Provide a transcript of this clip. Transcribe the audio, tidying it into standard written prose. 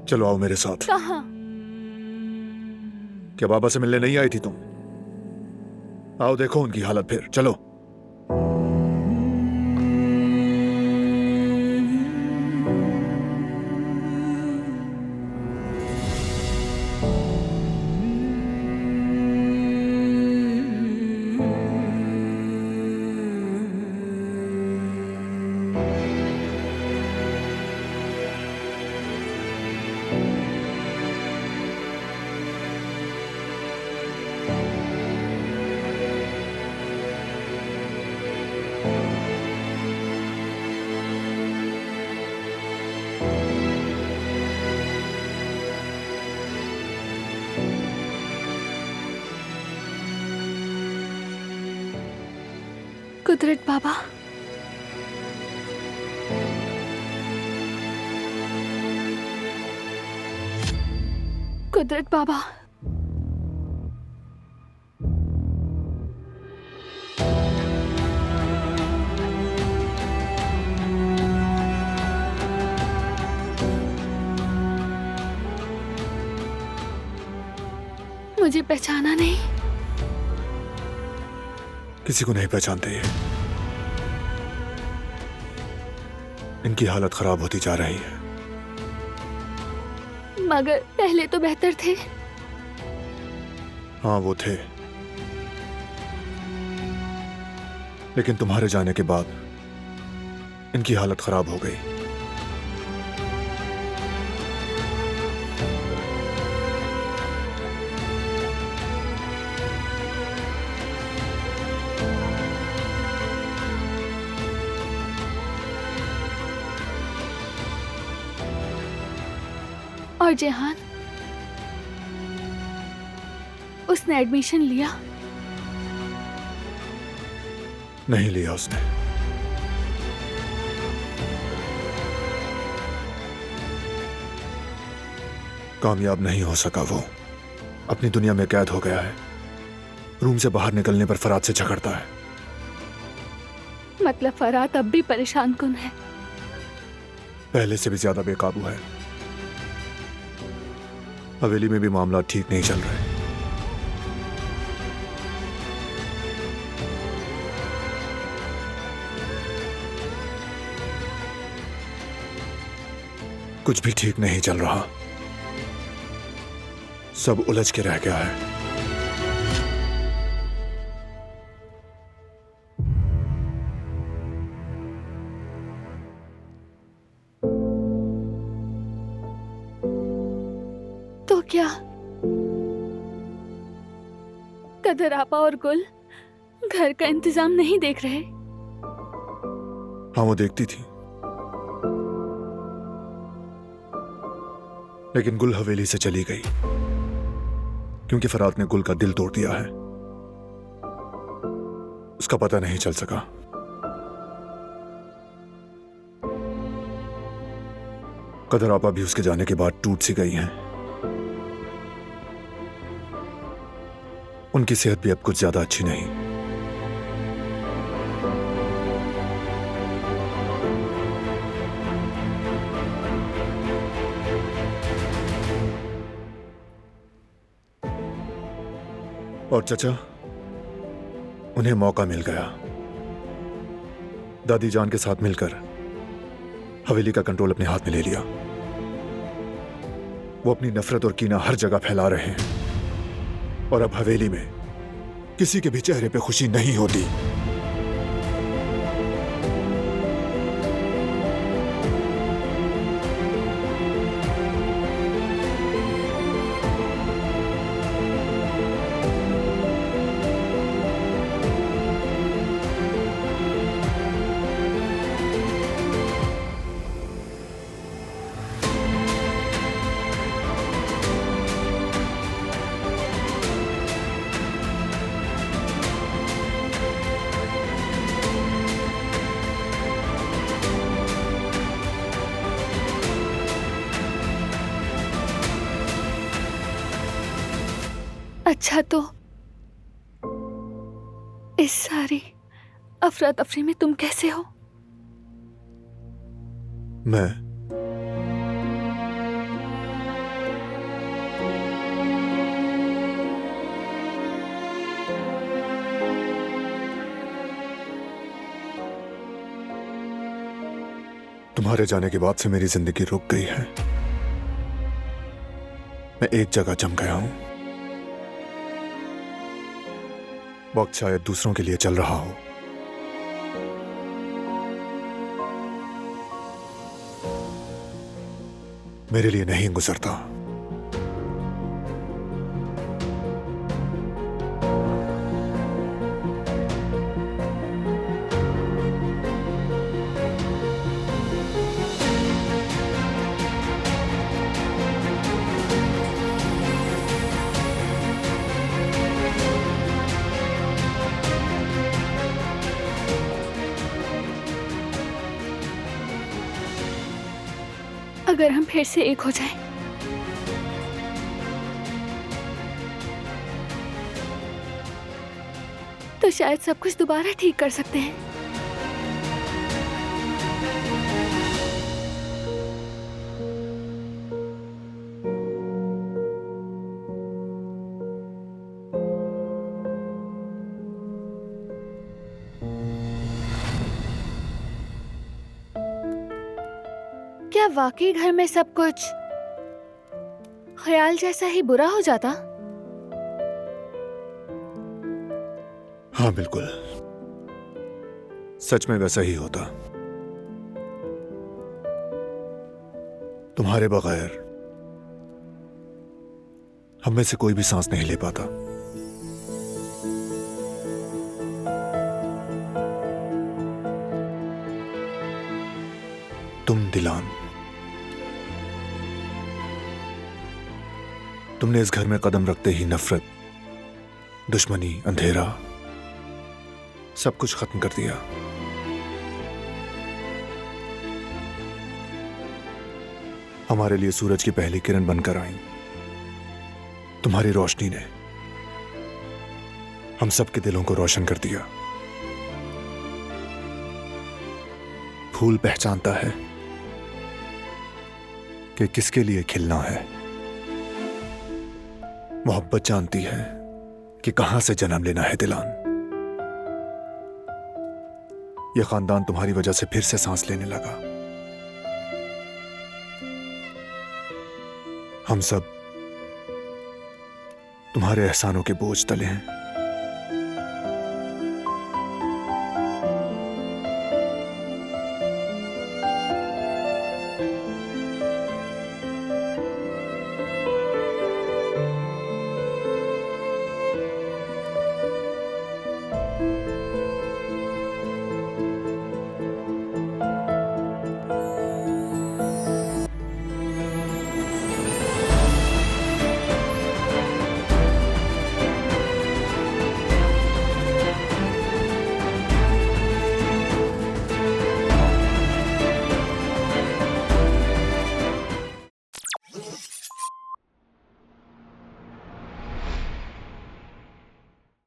चलो आओ मेरे साथ। कहाँ? क्या बाबा से मिलने नहीं आई थी तुम? आओ देखो उनकी हालत फिर, चलो। कुदरत बाबा, कुदरत बाबा, मुझे पहचाना नहीं? किसी को नहीं पहचानते ये। इनकी हालत खराब होती जा रही है। मगर पहले तो बेहतर थे। हाँ वो थे, लेकिन तुम्हारे जाने के बाद इनकी हालत खराब हो गई। और जेहान, उसने एडमिशन लिया? नहीं लिया उसने। कामयाब नहीं हो सका वो। अपनी दुनिया में कैद हो गया है। रूम से बाहर निकलने पर फराद से झगड़ता है। मतलब फराद अब भी परेशान कुन है? पहले से भी ज्यादा बेकाबू है। हवेली में भी मामला ठीक नहीं चल रहे। कुछ भी ठीक नहीं चल रहा। सब उलझ के रह गया है। तो क्या कदर आपा और गुल घर का इंतजाम नहीं देख रहे? हाँ वो देखती थी, लेकिन गुल हवेली से चली गई क्योंकि फराद ने गुल का दिल तोड़ दिया है। उसका पता नहीं चल सका। कदर आपा भी उसके जाने के बाद टूट सी गई हैं। उनकी सेहत भी अब कुछ ज्यादा अच्छी नहीं। और चचा, उन्हें मौका मिल गया। दादी जान के साथ मिलकर हवेली का कंट्रोल अपने हाथ में ले लिया। वो अपनी नफरत और कीना हर जगह फैला रहे हैं और अब हवेली में किसी के भी चेहरे पे खुशी नहीं होती। अच्छा, तो इस सारी अफरा तफरी में तुम कैसे हो? तुम्हारे जाने के बाद से मेरी जिंदगी रुक गई है। मैं एक जगह जम गया हूं। वक्त शायद दूसरों के लिए चल रहा हो, मेरे लिए नहीं गुजरता। अगर हम फिर से एक हो जाएं, तो शायद सब कुछ दोबारा ठीक कर सकते हैं। क्या वाकई घर में सब कुछ ख्याल जैसा ही बुरा हो जाता? हाँ बिल्कुल, सच में वैसा ही होता। तुम्हारे बगैर हम में से कोई भी सांस नहीं ले पाता। तुम दिलान, तुमने इस घर में कदम रखते ही नफरत, दुश्मनी, अंधेरा सब कुछ खत्म कर दिया। हमारे लिए सूरज की पहली किरण बनकर आई तुम्हारी रोशनी ने हम सबके दिलों को रोशन कर दिया। फूल पहचानता है कि किसके लिए खिलना है। मोहब्बत जानती है कि कहां से जन्म लेना है। दिलान, यह खानदान तुम्हारी वजह से फिर से सांस लेने लगा। हम सब तुम्हारे एहसानों के बोझ तले हैं।